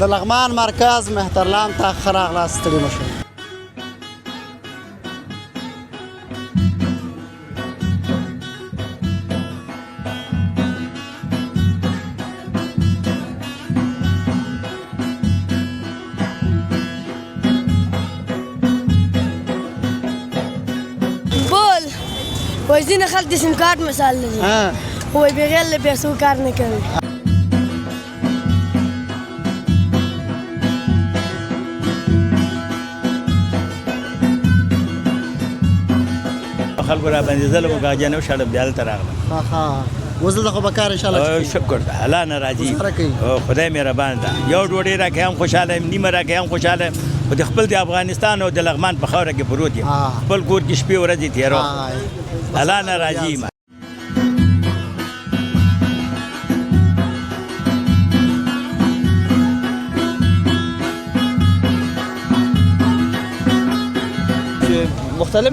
د لغمان مرکز مهترلام ته ښه راغلاست. ستړي مه شئ. وای ځینې خلک د سیم کارت مثال لري وای بغیر له پیسو کار نه کوي. خلکو را باندې ظلم وکړ جن وشړم بیا دلته راغلم. اوس دلته خو به کار انشاءالله شکر ده الله نه راځي خدای مهربان ده. یو ډوډۍ راکړې هم خوشحاله یم نیمه راکړې هم خوشحاله یم خو د خپل د افغانستان او د لغمان په خاوره کې پروت یم خپل کور کې شپې ورځې تېروم الله نه راځي یم.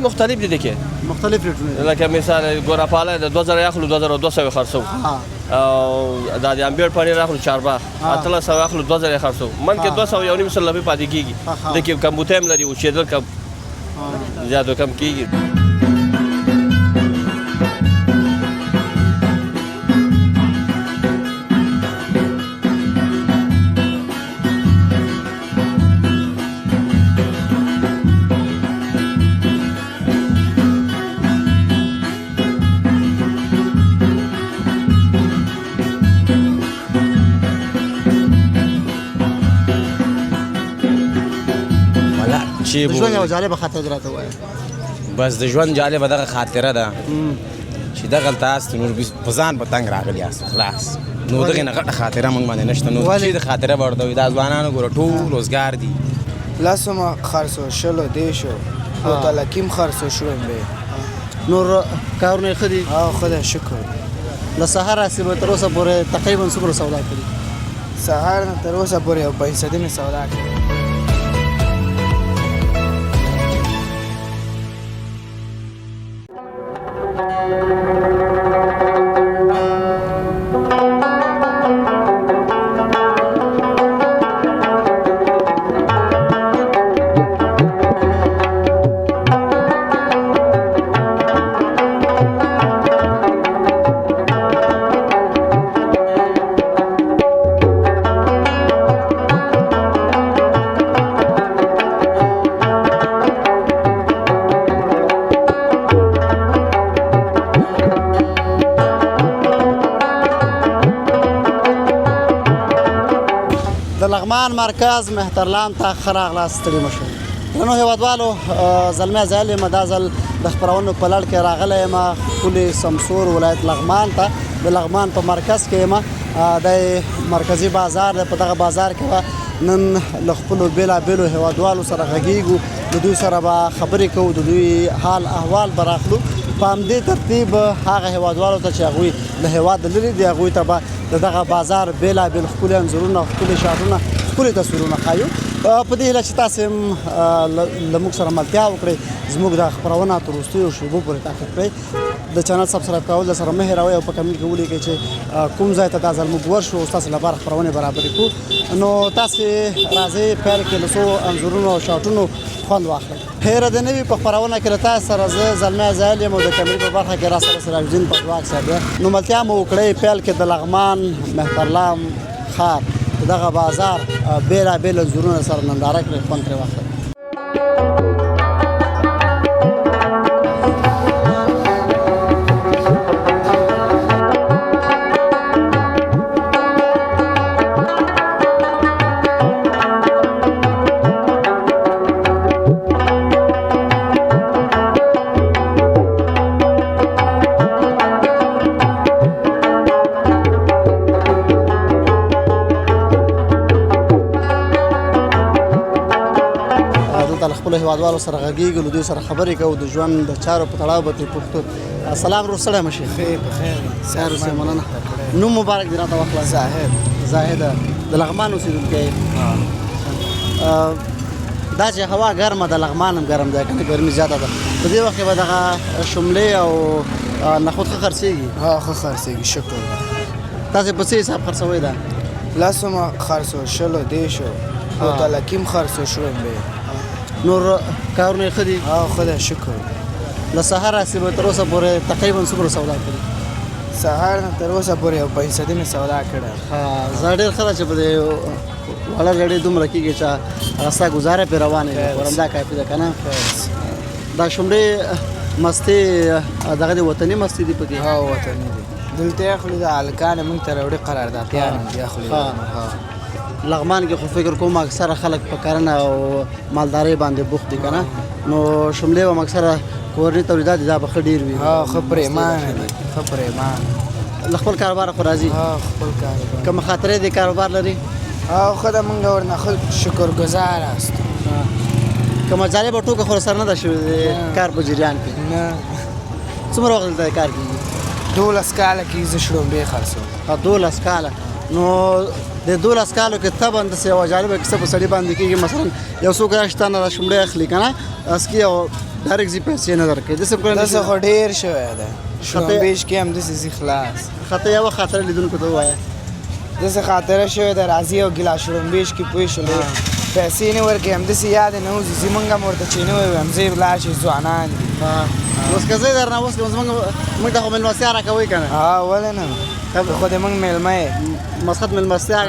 مختلف دي کې مختلف ریټونه لکه مثال ګوراپاله د 2000 اخلو 2200 خرڅو او د امبیر پنیر اخلو 4 1300 اخلو 2000 خرڅو من کې 200 یو نیم سل په پاتې کیږي د کې کمبوتیم لري او شیدل کم زیاده کم کیږي. د ژوند یوه جالبه خاطره راته ووایه. بس د ژوند جالبه دغه خاطره ده چې دغلته یاست نور په ځان په تنګ راغلي یاست خلاص نو دغې نه غټه خاطره موږ باندې نشته نو چې د خاطره به ورته وي دا ځوانانو ګوره ټول روزګار دي. لسمه خرڅو شلو دیشو او تلکیم خرڅو شوم به نور کارونه یې ښه دي؟ خدای شکر. له سهار راسې به تر اوسه پورې تقریبا څومره سودا کړي؟ سهار نه تر اوسه پورې یو 500 مې سودا کړې. د لغمان مرکز مهترلام ته ښه راغلاست. ستړي مه شئ. درنو هېوادوالو زلمی زیل یم دا ځل د خپرونو په لړ کې راغلی یم ښکلي سمسور ولایت لغمان ته. د لغمان په مرکز کې یم د مرکزي بازار دی. په دغه بازار کې به نن له خپلو بېلابېلو هېوادوالو سره غږیږو د دوی سره به خبرې کوو د دوی حال احوال به راخلو په همدې ترتیب هغه هېوادوالو ته چې هغوی له هېواده لرې دي هغوی ته به د دغه بازار بېلابېل ښکلي انځورونه ښکلي شاټونه ښکلي تصویرونه ښایو په دې هیله چې تاسې هم له موږ سره ملتیا وکړئ زموږ د خپرونه تر وروستیو شېبو پورې تعقیب کړئ. د چینل سبسکرایب کول درسره مه هېروئ او په کمنټ کې ولیکئ چې کوم ځای ته دا ځل موږ ورشو او ستاسې لپاره خپرونې برابرې کړو. نو تاسې راځئ پیل کې له څو انځورونو او شاټونو خوند واخلئ. هیره دې نه وي په خپرونه کې له تاسو سره زه زلمی زیل یم او د کیمرې په برخه کې راسره سراج الدین پټواک صاحب دی. نو ملتیا مو وکړئ پیل کې د لغمان مهترلام ښار دغه بازار بېلابېل انځورونه سره ننداره کړئ خوند ترې واخلئ. خپلو هېوادوالو سره غږیږو له دوی سره خبرې کوو د ژوند د چارو په تړاو به ترې پوښتو. سلام روغ سړی مه شي. بخیر خیر اوسئ مننه. نوم مبارک دې راته واخله. زاهد د لغمان اوسېدونکی دا چې هوا ګرمه ده لغمان هم ګرم دی کنه ګرمي زیاته ده په دې وخت کې به دغه شملې او نخود ښه خرڅېږي؟ ښه خرڅېږي شکر. تاسې په څه حساب خرڅوئ دا؟ لسمه خرڅو شلو دیشو بوتلکیم خرڅو شړومبې نور کارونه ښه دي؟ خدای شکر. له سهار راسي به تر اوسه پورې تقریبا څومره سودا کړې؟ سهار نه تر اوسه پورې یو 500 مې سودا کړه. زه ډېر ښه ده چې په دې وړه ګړې دومره کېږي چې هغه ستا ګزاره پرې روانه وي، ورمدا کافي ده که نه؟ دا شومړې مستې دغه د وطني مستې دي پکې؟ وطني دي. دلته اخلو د هلکانې موږ ته راوړي قراردادیان دي اخلي. لغمان کې خو فکر کوم اکثره خلک په کرنه او مالدارۍ باندې بوخت دي که نه؟ نو شوملې به هم اکثره کورني تولیدات دي دا به ښه ډېر وي. ښه پرېمانه دي، ښه پرېمانه. له خپل کاروباره خو راځي؟ خپل کاروبار. که مخاطرې دې کاروبار لري؟ ښه ده، موږ ورنه ښه شکرګزار هستو. که مجالبه ټوکه خو سره نه ده شوې د کار په جریان کې؟ نه. څومره وخت دلته کار کېږي؟ 12 کاله کېږي زه شړومبې خرڅوم. 12 کاله. نو د 12 کالو کې طبعا داسې یوه جالبه کیسه په سړي باندې کېږي، مثلا یو څوک راشي تا نه دا شومړی اخلي که نه اسکي او ډایرکټ ځي پیسې نه درکوي. داسې خو ډېر شوی ده شړومبېش کې هم داسې ځي خلاص. ښه یوه خاطره لیدونکو ته ووایه. داسې خاطره شوې ده، راځي یو ګیلاس شړومبېش کې پوه شولې پیسې نه ورکوي، همداسې یاد نه وځي. زمونږ هم ورته چې نه وایو همځې ولاړ شي، ځوانان دي. اوس که زه در نه اوس موږ ته خو مېلمستیا راکوئ که نه؟ ولې نه، خو د موږ مېلمه یې مسخت مېلمستیا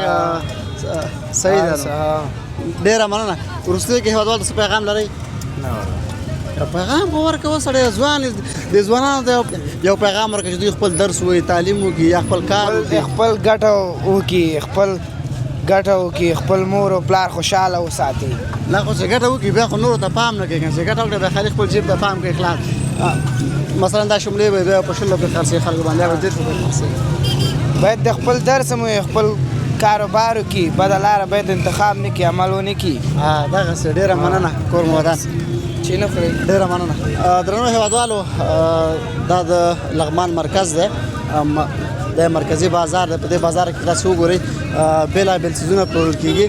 صحیح ده. ډېره مننه. وروستیو کې هېوادوالو ته څه پیغام لرئ؟ پیغام خو ورکوه سړی ځوان د ځوانانو ته یو پیغام ورکړه چې دوی خپل درس ووایي، تعلیم وکړي یا خپل کار وکړي، خپل ګټه وکړي، خپل ګټه وکړي، خپل مور او پلار خوشحاله وساتي. نه خو چې ګټه وکړي بیا خو نورو ته پام نه کوي، چې ګټه وکړي بیا خالي خپل جیب ته پام کوي خلاص. مثلا دا شوملې به بیا په 100 روپۍ خرڅوي خلکو باندې، بیا به 150 روپۍ خرڅوي. باید د خپل درس هم خپل کاروبار وکړي، بده لاره باید انتخاب نه کړي، عمل ونه کړي. دغسې ډېره مننه کور مو ودان. چې نه خورئ. ډېره مننه. درنو هېوادوالو، دا د لغمان مرکز دی، د مرکزي بازار دی. په دې بازار کې تاسو وګورئ بېلابېل څیزونه پلورل کېږي.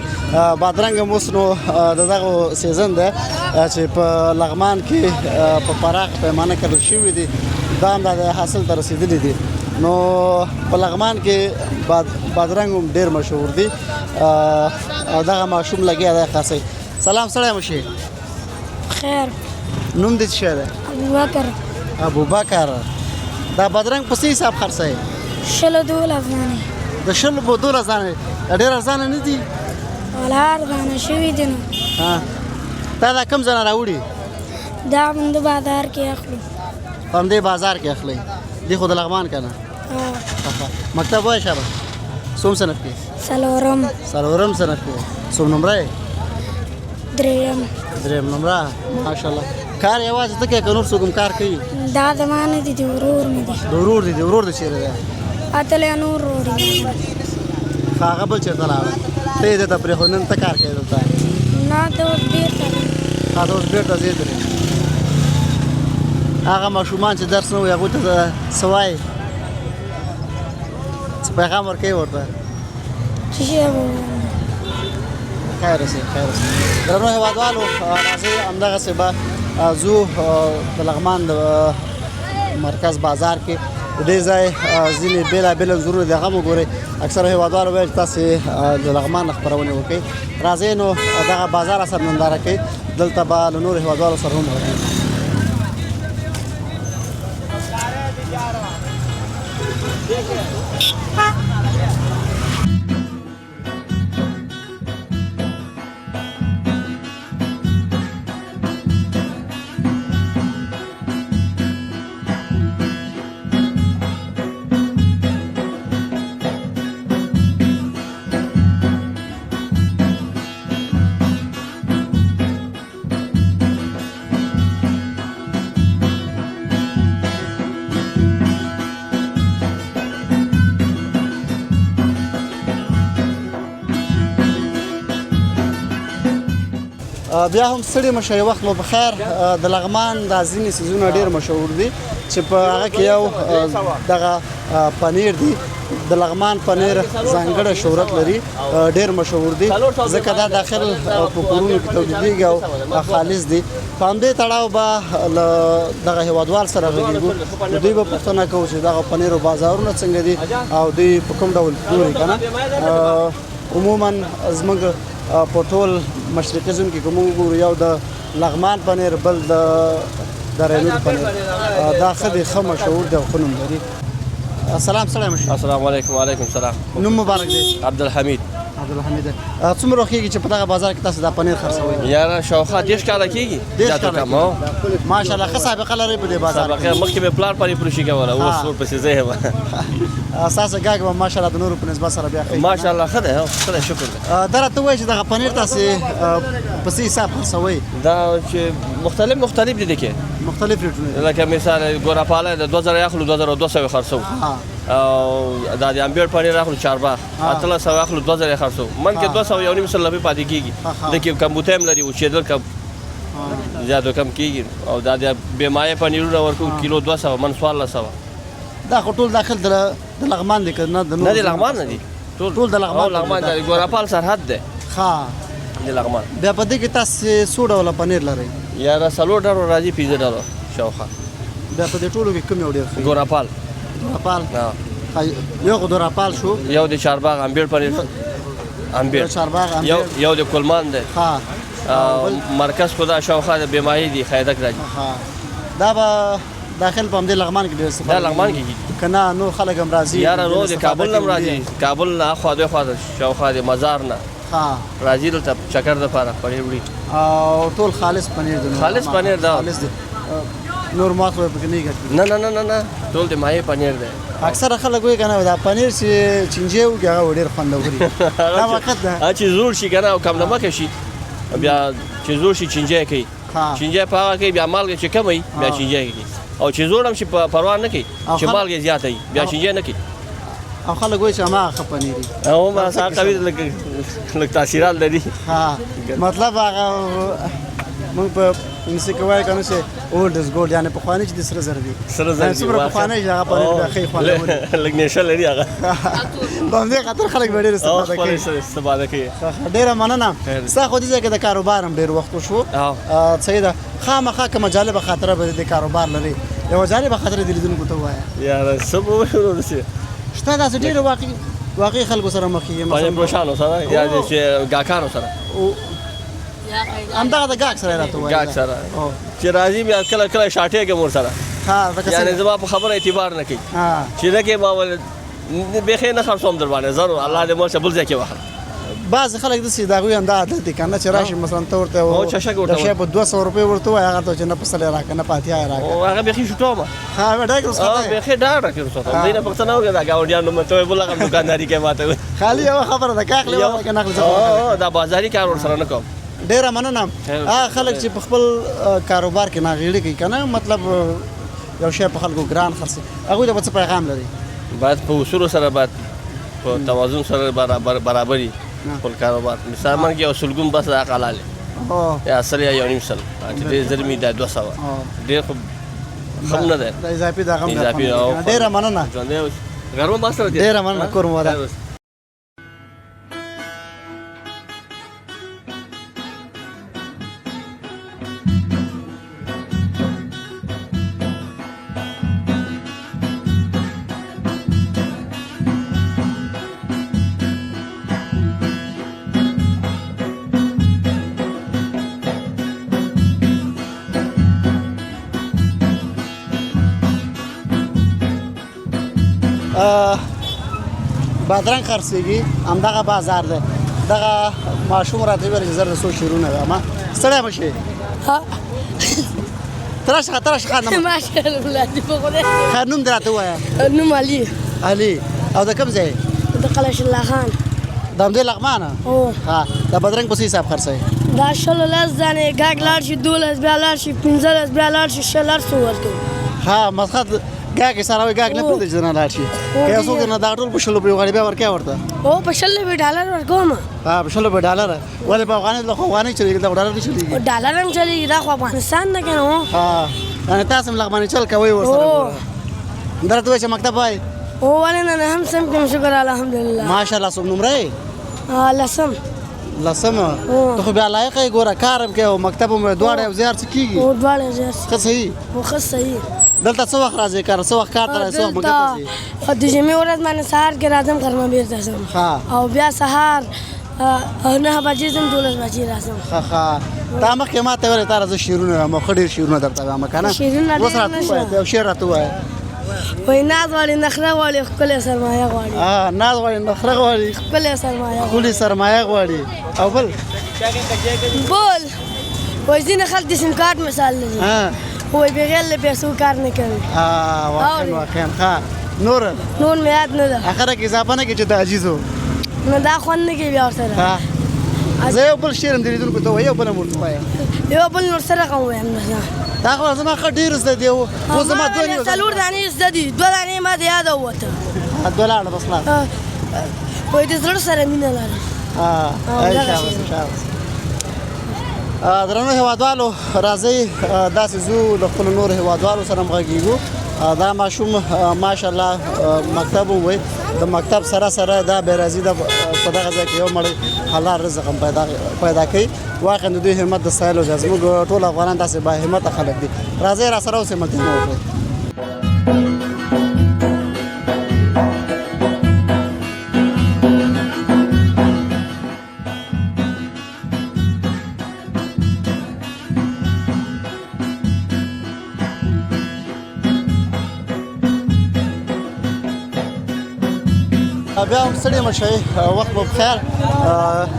بادرنګ هم اوس نو د دغو سیزن دی چې په لغمان کې په پراخ پیمانه کرل شوي دي، دا هم د حاصل ته رسېدلي دي. نو په لغمان کې بادرنګ هم ډېر مشهور دي او دغه ماشوم لګیا دی خاصوي. سلام سړی مو شي؟ خیر. نوم دې څه شی دی؟ ابوبکر. ابوبکر. دا بادرنګ په څه حساب خرڅوي؟ 12 افغانۍ. د 12 افغانۍ ډېر ارزانه نه دي؟ ولا ارزانه شوي دي نو. تا دا کوم ځای نه راوړي؟ دا موږ د بازار کې اخلو. په همدې بازار کې اخلئ؟ دی خو د لغمان که نه؟ مکتب وایې شابه؟ څوم صنف کې؟ څلورم صنف کې. څوم نمره یې؟ درېیم نمره. ماشاءالله. کار یوازې ته کوې که نور څوک هم کار کوي؟ دا زما نه دي، د ورور مې دي. د ورور دي؟ د ورور د چېرې دی؟ اتلې نور ورور دی. هغه بل چېرته لاړه؟ ته یې دلته پرېښود، نن ته کار کوې دلته؟ نه ته اوس بېرته ته اوس بېرته ځې درې. هغه ماشومان چې درس نه وایي هغوی ته څه وایي؟ څه پیغام ورکوي ورته؟ څه شی به خیر اوسئ، خیر اوسئ. درنو هېوادوالو، راځئ همدغسې به ځو د لغمان د مرکز بازار کې د دې ځای ځینې بېلابېل انځورونه دي، هغه هم وګورئ. اکثره هېوادوالو وایي چې تاسې د لغمان نه خپرونې وکړئ. راځئ نو دغه بازار سره ننداره کوئ، دلته به له نورو هېوادوالو سره هم غږېږو. بیا هم ستړي مه شئ، وخت مو په خیر. د لغمان دا ځینې څیزونه ډېر مشهور دي چې په هغه کې یو دغه پنیر دی. د لغمان پنیر ځانګړی شهرت لري، ډېر مشهور دي ځکه دا داخل په کورونو کې تولیدېږي او خالص دي. په همدې تړاو به له دغه هېوادوال سره غږېږو، دوی به پوښتنه کوو چې دغه پنیرو بازارونه څنګه دي او دوی په کوم ډول پلوري که نه. عموما زموږ په ټول مشرقي زون کې کوم وګورو یو د لغمان پنیر بل د رینور پنیر دا ښه دی ښه مشهور دی او ښه نوم لري. سلام سلام مشه. السلام علیکم. وعلیکم السلام. نوم مبارک دی. عبدالحمید. عبدالحمید څومره وخت چې په دغه بازار کې تاسو دا پنیر خرڅوئ؟ یاره شاوخوا 10 کاله کېږي. 10 کاله ماشاءالله ښه سابقه لري په دې بازار کې. سابقه مخکې مې پلار پنیر فروشي کوله اوس ورپسې زه یم. اساسه ګاګ به ماشاءالله د نورو په نسبت سره بیا ښه ماشاءالله ښه دی ښه دی شکر دی. دا راته وایي چې دغه پنیر تاسې په څه حساب خرڅوئ؟ دا چې مختلف دي کې مختلف ریټونه لکه مثال ګوراپاله د 2000 اخلو 2200 خرڅو او دا د امبیر پنیر اخلو چارباغ 1300 اخلو 2000 خرڅو من کې 200 یو نیم سل روپۍ پاتې کیږي د کې کمبوته هم لري او چې کم زیاده کم کیږي او دا د بیمایه پنیرونه ورکو کیلو 200 من 1400 دا خو ټول داخل د لغمان دي کنه نه د لغمان نه دي ټول د لغمان د ګوراپال سرحد ده ها د لغمان بیا په دې کې تاسو څو ډول پنیر لري؟ یا را سلو ډول راځي 15 ډول شاوخوا بیا په دې ټولو کې کوم یو ډیر ګوراپال یو ګوراپال شو یو د چارباغ امبیر پنیر امبیر چارباغ یو د کلمان ده ها مرکز خدا شاوخوا د بیماری دی خیدک راځي دا به داخل په دې لغمان کې ډیر څه دا لغمان کې کنه نور خلک هم راځي یاره نو د کابل هم راځي کابل نه خو د شاوخوا د مزار نه ها راځي دلته چکر د پاره پنیر وړي او ټول خالص پنیر دی خالص پنیر دا خالص دی نور ماته په کې نه ګټي نه ټول د مایه پنیر دی اکثر خلک وایي کنه دا پنیر چې چنجه وګه ډیر خوندوري دا وخت ده چې زور شي کنه او کم نمک شي بیا چې زور شي چنجه کوي چنجه پاغه کوي بیا مالګه چې کمي بیا چنجه کوي او چې زور هم شي پروا نه کوي چې مالګه زیات وي بیا چنجه نه کوي او خلک وایي چې ما خ پنیری او ما سره کوي لکه تاثیرات لري مطلب هغه مونږ په انسي کوي کنه چې اولډ از ګولډ یعنی په خوانه چې د سره زر دي سره زر دي په خوانه چې هغه په خې خوانه لګ نشه لري هغه باندې خاطر خلک ډېر استفاده کوي ډېر مننه ستا خو دې کې د کاروبار هم ډېر وخت شو سیده خامخا کوم جالب خاطره به د کاروبار لري یو جالب خاطره دې لیدونکو ته وایا یار سبو شته دا ډېر واقعي خلکو سره مخ یې مثلا بروشانو سره یا چې ګاکانو سره همدغه د ګاک سره راته وایي ګاک سره چې راځي بیا کله شاټې کې مور سره یعنی زما په خبره اعتبار نه کوي چې نه کې ما ول به خې نه خرڅوم در باندې ضرور الله دې مور څه بل ځکه واخل بعض خلک د سیداغوی هم دا عادت دي کنه چې راشي مثلا ته ورته او چشک ورته شی په 200 روپۍ ورته وای هغه ته چې نه پسله راکنه پاتیا راکنه او هغه به خې شټو ما ها وډا کې اوسه به خې ډاډ راکې اوسه دینه پښتنه نه وګا گاونډیان نو مته بوله کوم دکانداري کې ماته خالی یو خبره ده کاخلی ولا کنه او دا بازاري کار ور سره نه کوم ډیر مننه خلک چې په خپل کاروبار کې ناغېړي کوي کنه مطلب یو شی په خلکو ګران خرڅي هغه د څه پیغام لري باید په اصول سره باید په توازن سره برابرۍ خپل کاروبار مثال من کې اصولګون بس دا قلاله یا اصل یا یو نیم سل چې دې زرمي دا 200 ډیر خو نه ده اضافي دا غم ډیر مننه غرمه باسره ډیر مننه کوم ودا بادرنګ خرڅېږي همدغه بازار دی دغه ماشوم راته ویل چې زر د څو شیرونه ده ما ستړی مه شې تراشه خانم ماشاءالله دې په خدای خیر نوم دې راته ووایه نوم علي او د کوم ځای د قلش الله خان د همدې لغمانه ها د بادرنګ په څه حساب خرڅوي دا شل لس دانې ګاګ لاړ شي 12 بیا لاړ شي 15 بیا لاړ شي شل څو ورکوي ها مسخت ګاګ سره وي ګاګ نه پېژنې چې نه لاړ شي که څوک نه دا ټول په شلو په غړي بیا ورکې ورته او په شل به ډالر ورکوم ها په شلو په ډالر ولې په افغاني له افغاني چلیږي دا ډالر چلیږي ډالر هم چلیږي دا خو افغانستان نه کنه ها انا تاسو لغماني چل کوي ورسره درته چې مکتب وای او ولې نه هم سم کوم شکر الحمدلله ماشاءالله سم نمبر لسم لسمه ته خو بیا لایق یې ګوره کار هم کوې او مکتب هم دواړه یو ځای هر څه کېږي او دواړه ځای ښه صحیح ښه صحیح دلته څه وخت راځې کار څه وخت کار ته راځې څه وخت مکتب ته ځې دلته د جمعې ورځ باندې سهار کې راځم غرمه بېرته ځم ښه او بیا سهار 9 بجې ځم 12 بجې راځم ښه تا مخکې ما ته ویلې تا راځه شعرونه وایم ښه ډېر شعرونه درته وایم که نه شعرونه ډېر اوس راته ووایه یو شعر راته ووایه وایي ناز غواړي نخره غواړي ښکلې سرمایه غواړي ناز غواړي نخره غواړي ښکلې سرمایه غواړي ښکلې سرمایه غواړي او بل بول وایي ځینې خلک د سیم کارت مثال لري وایي بغیر له پیسو کار نه کوي واقعا ښه نور مې یاد نه ده اخره کې اضافه نه کړي چې د عجیزو نو دا خوند نه کوي بیا ورسره زه یو بل شعر هم د لیدونکو ته وایم یو بل هم ورته وایم یو بل نور سره کوم وایم دا خو زما ښه ډېر زده دي اوس زما دوه څلور دانې زده دي 2 دانې ما د یاده ووته دوه لاړه بس خلاص وایي د زړه سره مینه لرم درنو هېوادوالو راځئ داسې ځو له خپلو نورو هېوادوالو سره هم غږېږو دا ماشوم ماشاءالله مکتب هم وایي د مکتب سره سره دا بېرازي ده په دغه ځای کې یو مړی حلال رزق هم پیدا کوي واقعا د دوی همت د ستایلو ځای زموږ ټول افغانان داسې با همته خلک دي راځئ را سره اوسئ ملتونه وکړئ بیا هم ستړي مه شئ وخت مو بخیر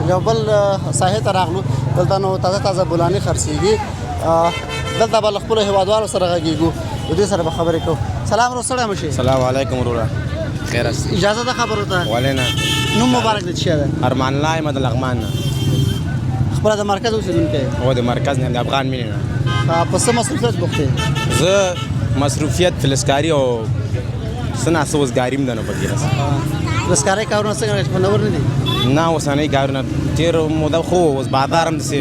یو بل ساحې ته راغلو دلته نو تازه بولاني خرڅېږي دلته به له خپلو هېوادوالو سره غږېږو د دوی سره به خبرې کوو سلام ورو ستړی مه شئ سلام علیکم وروره خیر است اجازه ده خبرو ته ولې نه نوم مبارک دې څه شی دی ارمان الله یم د لغمان نه خپله د مرکز اوسېدونکی یې او د مرکز نه د افغان مینې نه په څه مصروفیت بوخت یې زه مصروفیت فلزکاري او څه ناڅه اوسګاري هم ده نو پکې هسې فلزکارۍ کارونه څنګه خوندور نه دي نه اوسنۍ کارونه تېر موده خو اوس بازار هم داسې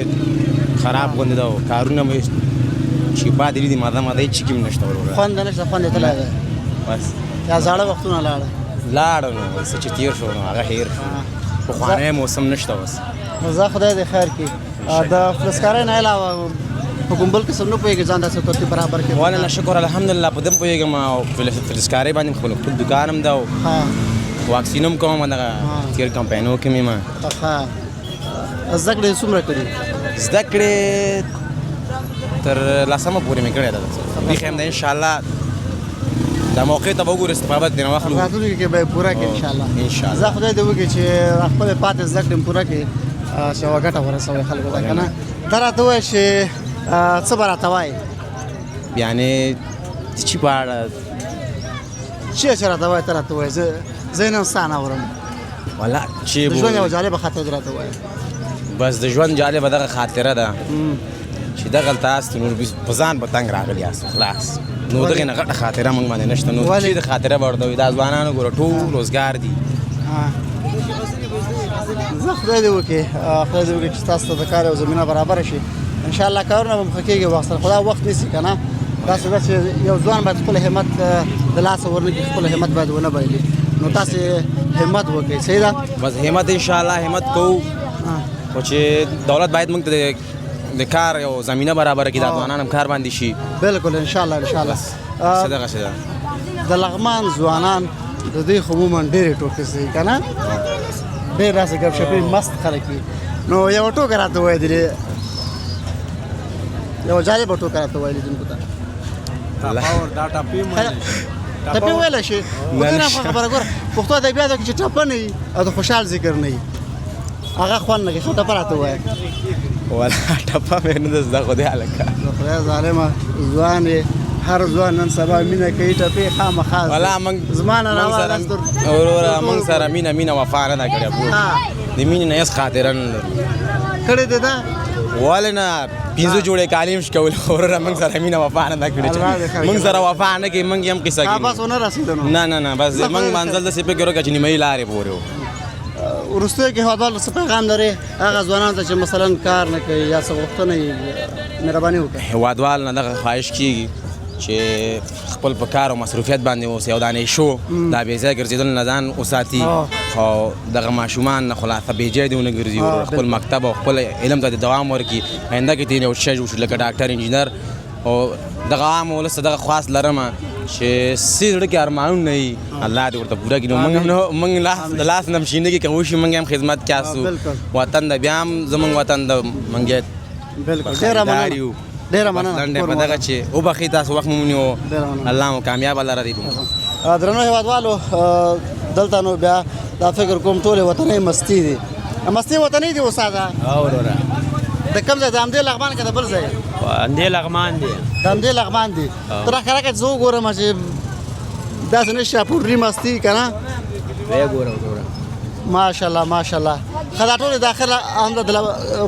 خراب غوندې ده او کارونه مې چې پاتې دي ماده هېڅ چکې هم نشته وروره خوند نشته خوند یې تللی دی بس یا زاړه وختونه لاړه نو څه چې تېر شو نو هغه هېر شو پخوانی موسم نشته اوس زه خدای دې خیر کړي د فلزکارۍ نه علاوه په کوم بل قسم نه پوهېږې ځان داسې ترتیب برابر کړي ولې نه شکر الحمدلله په دې هم پوهېږم او فلزکارۍ باندې خپل دوکان هم ده او واکسین هم کوم دغه تېر کمپاینو کې مې ما زده کړې څومره کړي زده کړې تر 10مه پورې مې کړې ده بیخي هم ده انشاءالله دا موقع ته به وګورو استفاده ترېنه واخلو راتلونکي کې به یې پوره کړي انشاءالله زه خدای دې وکړي چې خپلې پاتې زده کړې پوره کړي چې یوه ګټه ورسوئ خلکو ته که نه دا راته ووایه چې څه به راته وایې یعنې چې په اړه چې راته وایې ته راته وایې زه یې نن ستا نه اورم والا چې د ژوند یوه جالبه خاطره دې راته وایه بس د ژوند جالبه دغه خاطره ده چې دغلته یاست نور په ځان په تنګ راغلي یاست خلاص نو دغې نه غټه خاطره موږ باندې نشته نو چې د خاطره به ورته وي دا ځوانانو ګوره ټول روزګار دي زه خدای دې وکړي چې تاسو ته د کار یو زمینه برابره شي انشاءالله کارونه به مخه کېږي وخت سره خو دا وخت نیسي که نه داسې ده چې یو ځوان باید خپل همت د لاسه ورنه کړي خپل همت باید ونه بایلي نو تاسې همت وکړئ صحیح ده بس همت انشاءالله همت کوو خو چې دولت باید موږ ته د کار یو زمینه برابره کړي دا ځوانان هم کار باندې شي بالکل انشاءالله څه دغسې ده د لغمان ځوانان د دوی خو عموما ډېرې ټوکې دي که نه ډېر داسې ګپ شپې مست خلک وي نو یوه ټوکه راته ووایه درې یوه جالبه ټوکه راته ووایه لیدونکو ته ټپې ویلی شي خبره ګوره پښتو ادبیاتو کې چې ټپه نه وي او د خوشحال ذکر نه وي هغه خوند نه کوي خو ټپه راته ووایه والا ټپه مې نه ده زده خو دې هلکه د خدای ظالمه ځوان یې هر ځوان نن سبا مینه کوي ټپې خامخا والا موږ زما نه وروره موږ سره مینه وفا نه ده کړې د مینې نه هېڅ خاطره نه لرو کړې دې ده ولې نه 15 جوړې کالیم شکول وروره موږ سره مینه وفا نه ده کړې موږ سره وفا نه کوي موږ هم قصه کوي بس ونه رسېدو نه بس موږ منزل داسې فکر وکړو چې نیمایي لارې پورې وو وروستیو کې هېوادوالو څه پیغام لرې هغه ځوانانو ته چې مثلا کار نه کوي یا څه غوښتنه یې مهرباني وکړئ هېوادوال نه دغه خواهش کېږي چې خپل په کار او مصروفیت باندې اوسي او دا نشو دا بې ځایه ګرځېدل نه ځان وساتي او دغه ماشومان نه خلاصه بې ځایه دې ونه ګرځي خپل مکتب او خپل علم ته دوام ورکړي آینده کې دې یو شی جوړ شي لکه ډاکټر انجینر او دغه عام ولس ته دغه خواست لرم چې سي زړه کې ارمانونه نه وي الله دې ورته پوره کړي نو موږ لاس نه مشینه کې کوو چې موږ هم خدمت کیاسو وطن د بیا هم زموږ وطن د منګیت بالکل ډېره مننه په دغه چې وبخښئ تاسو وخت مو ونیو الله مو کامیاب لره دې درنو هېوادوالو دلته نو بیا دا فکر کوم ټولې وطنۍ مستي دي مستي وطنۍ دي استاده د کوم ځای د همدې لغمان که د بل ځای همدې لغمان دی د همدې لغمان دي ته راښکاره کړه چې زه وګورم چې داسې نه شاپوري مستي که نه ماشاءالله ماشاءالله ښه دا ټولې داخله همدا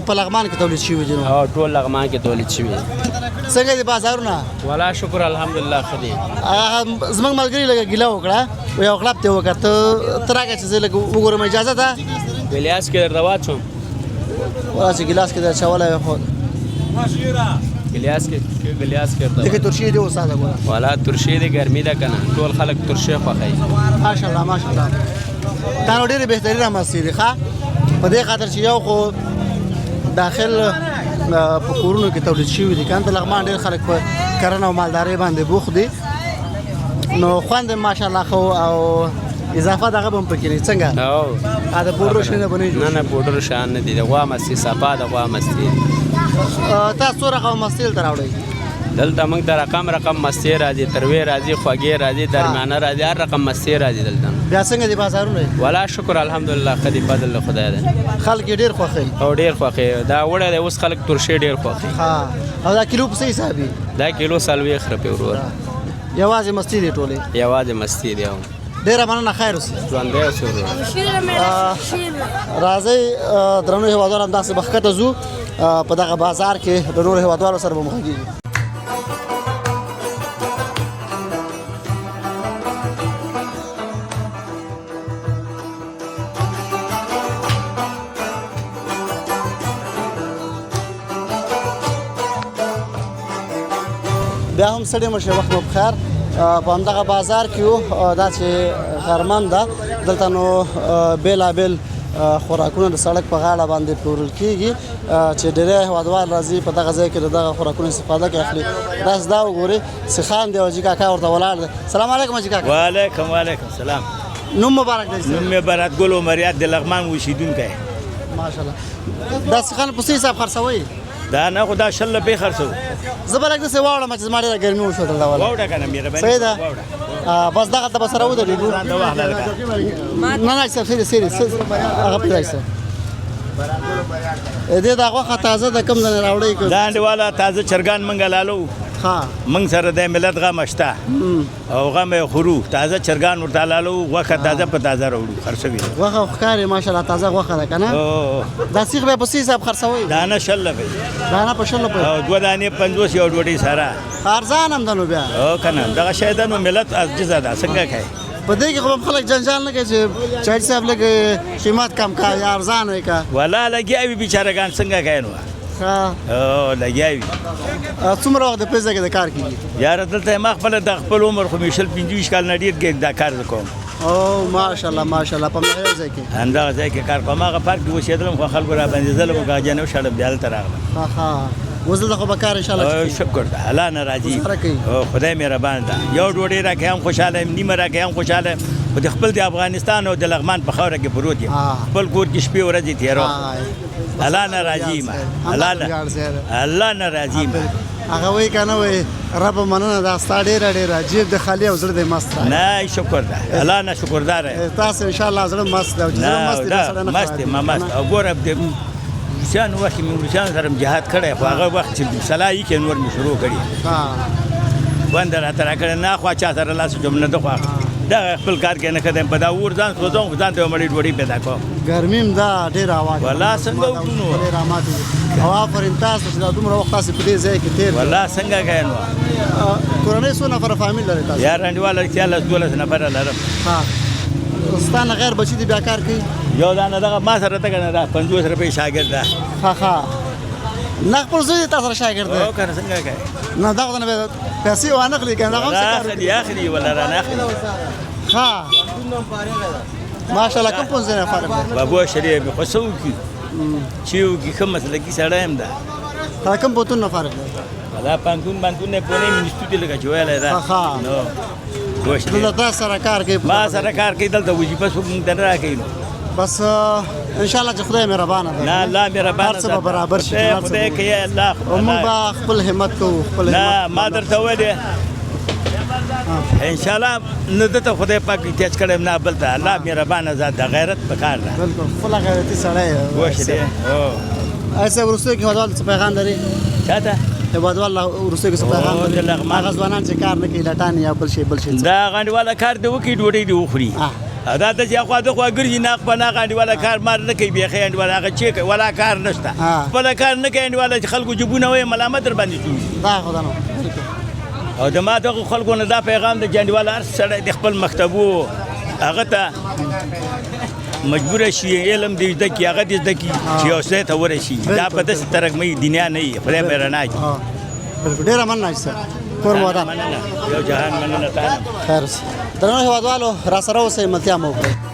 په لغمان کې تولید شوي دي نو ټول لغمان کې تولید شوي څنګه دي بازارونه ولا شکر الحمدلله ښه دي زموږ ملګري لږه ګیله وکړه یو غلط دې وکړه ته راکړه چې زه لږ وګورم اجازه ده ګیلاس کې درته واچوم وراسې ګیلاس کې در اچولی وی خو ګیلاس کې دغه ترشي دي استاده ګوره ولا ترشي دی ګرمي ده که نه ټول خلک ترشي خوښوي ماشاءالله ماشاءالله دا نو ډېرې بهترینه مستي دي ښه په دې خاطر چې یو خو داخل په کورونو کې تولید شوي دي که نه د لغمان ډېر خلک په کرنه او مالدارۍ باندې بوخت دي نو خوند ماشاءالله خو او اضافه دغه به هم پکې نه څنګه د پوډرو شیان به نه نه پوډرو شیان نه دي د غوا مستي صفا د غوا مستي تاسو څو رقم مستي دلته راوړئ دلته موږ ته رقم مستي راځي تروې راځي خوږې راځي درمیانه راځي هر رقم مستي راځي دلته بیا څنګه دي بازارونه ولا شکر الحمدلله ښه دي فضل د خدای دی خلک یې ډېر خوښوي او ډېر خوښوي دا وړی دی اوس خلک ترشي ډېر خوښوي او دا کیلو په څه حساب دي دا کیلو 40 روپۍ ورور یوازې مستي دي ټولې یوازې مستي دی ډېره مننه خیر اوسې ژوندی اوسې راځئ درنو هېوادوال همداسې به ښکته ځو په دغه بازار کې د نورو هېوادوالو سره به مخکېږو بیا هم ستړي مه شئ وخت مو بخیر په همدغه بازار کې یو دا چې غرمن ده دلته نو بېلابېل خوراکونه د سړک په غاړه باندې پلورل کېږي چې ډېری هېوادوال راځي په دغه ځای کې د دغه خوراکونو استفاده کوي اخلي داسې دا وګورئ سیخان دی او حاجي کاکا ورته ولاړ دی سلام علیکم حاجي کاکا وعلیکم سلام نوم مبارک دی نوم مې برات ګل عمریات د لغمان اوسېدونکی ماشاءالله دا سیخان په څه حساب خرڅوئ دا نه خو دا 10 روپۍ خرڅوو زه به لږ داسې واوړم چې زما ډېره ګرمي وشوه دلته واوړه که نه مهرباني صحیح ده بس دغلته به سره ودرېږو نه صاحب سیرې هغه پرېږدئ صاحب دې دا غوښه تازه ده کوم ځای نه راوړئ دا انډیواله تازه چرګان موږ حلالو موږ سره د ملت غم شته او غم یې خورو تازه چرګان ورته حلالو غوښه تازه په تازه راوړو خرڅوي غوښه ښکاري ماشاءالله تازه غوښه ده که نه دا سیخ بیا په څه حساب خرڅوئ دانه 10 روپۍ دانه په 10 روپۍ او 2 دانې 50 یو ډوډۍ سره ارزان هم ده نو بیا او که نه دغه شی ده نو ملت عاجزه ده څنګه کوي په دې کې خو هم خلک جنجال نه کوي چې چایي صاحب لږ قیمت کم کا یا ارزان وي که ولا لګیا وي بیچارهګان څنګه کوي نو او لګیا وي څومره وخت د پرې ځای کې د کار کېږي یاره دلته ما خپله د خپل عمر خو مې 25 کال نه ډېر دا کار زه کوم او ماشاءالله ماشاءالله په همدغه ځای کې همدغه ځای کې کار کوم هغه پارک کې اوسېدلم خو خلکو را باندې ظلم وکړه جنو شړم بیا هلته راغلم اوس دلته خو به کار انشاءالله شکر ده الله نه راځي خدای مهربان ده یو ډوډۍ راکړې هم خوشحاله یم نیمه راکړې هم خوشحاله یم خو د خپل د افغانستان او د لغمان په خاوره کې پروت یم خپل کور کې شپې ورځې تېروم الله نه راځي ما الله نه راځي ما هغه وایي که نه وایي ربه مننه دا ستا ډېره ډېره جیب د خالي او زړه دی مست نه شکر ده الله نه شکردار یم تاسو انشاءالله زړه مست دی او چې زړه مست دی ما مست او ګوره د روسیانو وخت کې مې روسیانو سره جهاد کړی خو هغه وخت چې سلایي کې نور مې شروع کړي بنده راته راکړی نه خوا چا سره لاس جوم نه ده خوا دا خپل کار کې نه ښه دی په دا اور ځان سوځوم خو ځان ته یو مړۍ ډوډۍ پیدا کوم ګرمي هم ده ډېره هوا ده والله څنګه وکړو نو ډېر راماتې دي او آفرین تاسو چې دا دومره وخت تاسې په دې ځای کې تېر والله څنګه کوې نو کورنۍ څو نفره فامیل لرئ تاسو یار انډیواله رښتیا 10-12 نفره لرم ستا نه غیر بچي دي بیا کار کوي یو دانه دغه ما سره ته که نه ده 50 روپۍ شاګرد ده نه خپل زوی دی تا سره شاګرد دی او که نه څنګه کوې نه دغه نه بیا پیسې وانه خلی کنه هغه څه اخلي اخلي ولا رانه اخلي ها ماشاءالله کوم پونځه نه فارغ بابو شریف خو سو کی چیو کی کوم مسله کی سړی هم ده دا کوم بوتون نه فارغ دا پانتون نه پونه منستو دې لګا جوړه ده نو خوش دې دلته سره کار کوي ما سره کار کوي دلته وظیفه سو مونږ نه راکې نو بس ان شاء الله چې خدای مهربان ده نه الله مهربان ده برابر شي خدای کوي الله موږ با خپل همت کوو خپل نه ما درته وې ان شاء الله نو دته خدای پاک احتیاج کړم نه بل ته الله مهربان ذات د غیرت پکار ده بالکل خپل غیرتي سړی خوش دې او ایسه ورسته کې هوادوال څه پیغام لري چاته هوادوال ورسته کې څه پیغام لري هغه ځوانان چې کار نه کوي لټان یا بل شي دا غنډواله کار دی وکي ډوډۍ دی وخوري دا ته چې خو د خو ګرځي نه خپل غنډواله کار مار نه کوي بیا غنډواله هغه چې ولا کار نشته خپل کار نه کوي غنډواله خلکو جبونه وي ملامت در باندې شي دا خدای نو او د ما دغه خلکو نه دا پیغام د غنډواله هر سړی د خپل مکتبو هغه ته مجبور شي علم دې د کی هغه دې د کی چې اوسه ته ورشي دا په داسې ترګمې دنیا نه وي خدای به رڼا کړي بالکل ډیر مننه سر کور مو ده یو جهان مننه تعالی خیر درنو هوادوالو را سره اوسئ ملتیا مو وکړئ